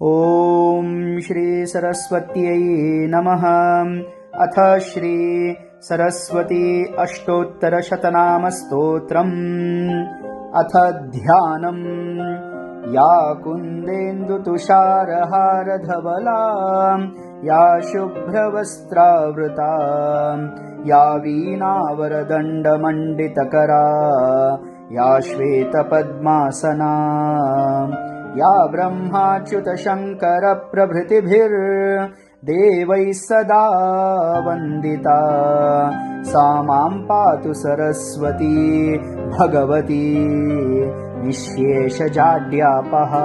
ॐ श्री सरस्वत्यै नमः। अथ श्री सरस्वती अष्टोत्तरशतनामस्तोत्रम्। अथ ध्यानम्। या कुन्देन्दुतुषारहारधवला, या शुभ्रवस्त्रावृता, या वीणावरदण्डमण्डितकरा, या श्वेतपद्मासना, या ब्रह्माच्युतशङ्करप्रभृतिभिर्देवैः सदा वन्दिता, सा मां पातु सरस्वती भगवती निःशेषजाड्यापहा।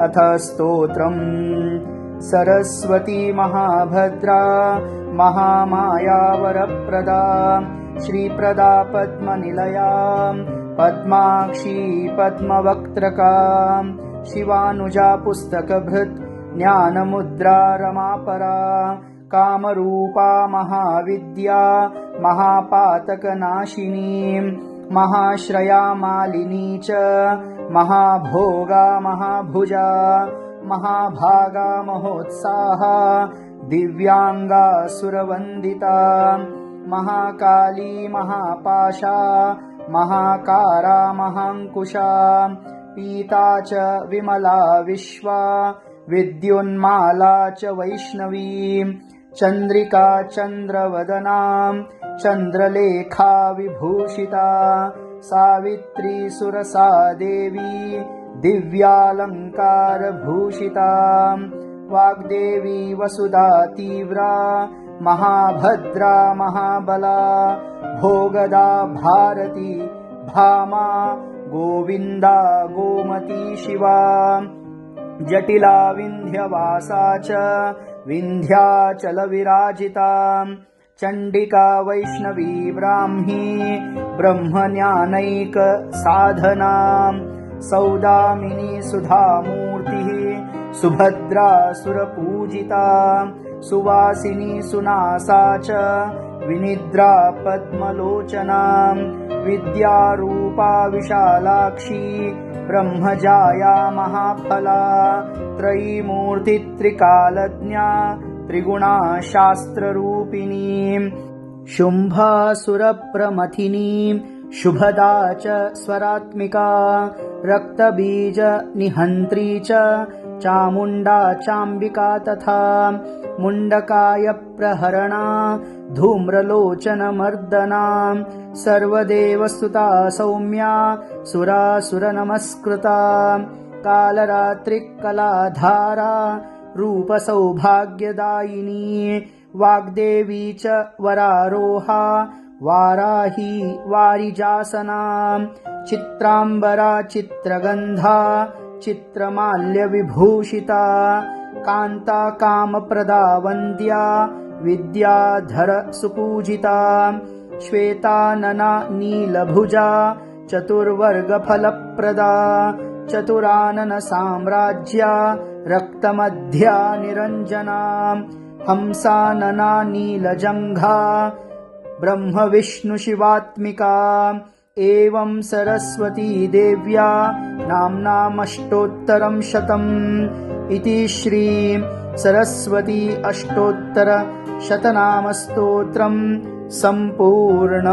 अथ स्तोत्रम्। सरस्वती महाभद्रा महामाया वरप्रदा, श्रीप्रदा पद्मनिलया, पद्माक्षी पद्मवक्त्रका, शिवानुजा पुस्तकभृत् ज्ञानमुद्रा रमापरा, कामरूपा महाविद्या महापातकनाशिनी, महाश्रया मालिनी च, महाभोगा महाभुजा, महाभागा महोत्साहा, दिव्यांगा सुरवन्दिता, महाकाली महापाशा, महाकारा महाङ्कुशा, पीता च विमला विश्वा, विद्युन्माला च वैष्णवी, चन्द्रिका चन्द्रवदना, चन्द्रलेखा विभूषिता, सावित्री सुरसा देवी, दिव्यालङ्कारभूषिता, वाग्देवी वसुधा तीव्रा, महाभद्रा महाबला, भोगदा भारती भामा, गोविन्दा गोमती शिवा, जटिला विन्ध्यवासा च, विन्ध्याचलविराजिता, चण्डिका वैष्णवी ब्राह्मी, ब्रह्मज्ञानैकसाधना, सौदामिनी सुधामूर्तिः, सुभद्रा सुरपूजिता, सुवासिनी सुनासा च, विनिद्रा पद्मलोचना, विद्यारूपा विशालाक्षी, ब्रह्मजाया महाफला, त्रयीमूर्तित्रिकालज्ञा, त्रिगुणा शास्त्ररूपिणी, शुम्भासुरप्रमथिनी, शुभदा च स्वरात्मिका, रक्तबीजनिहन्त्री च, चामुण्डा चाम्बिका तथा, मुण्डकायप्रहरणा, धूम्रलोचनमर्दना, सर्वदेवस्तुता सौम्या, सुरासुरनमस्कृता, कालरात्रिकलाधारा, रूपसौभाग्यदायिनी, वाग्देवी च वरारोहा, वाराही वारिजासना, चित्राम्बरा चित्रगन्धा, चित्रमाल्यविभूषिता, कान्ता कामप्रदा वन्द्या, विद्याधर सुपूजिता, श्वेतानना नीलभुजा, चतुर्वर्गफलप्रदा, चतुरानन साम्राज्या, रक्तमध्या निरञ्जना, हंसानना नीलजङ्घा, ब्रह्मविष्णुशिवात्मिका, एवं सरस्वती देव्या नाम्नामष्टोत्तरं शतम्। इति श्री सरस्वती अष्टोत्तर शतनामस्तोत्रम् सम्पूर्णम्।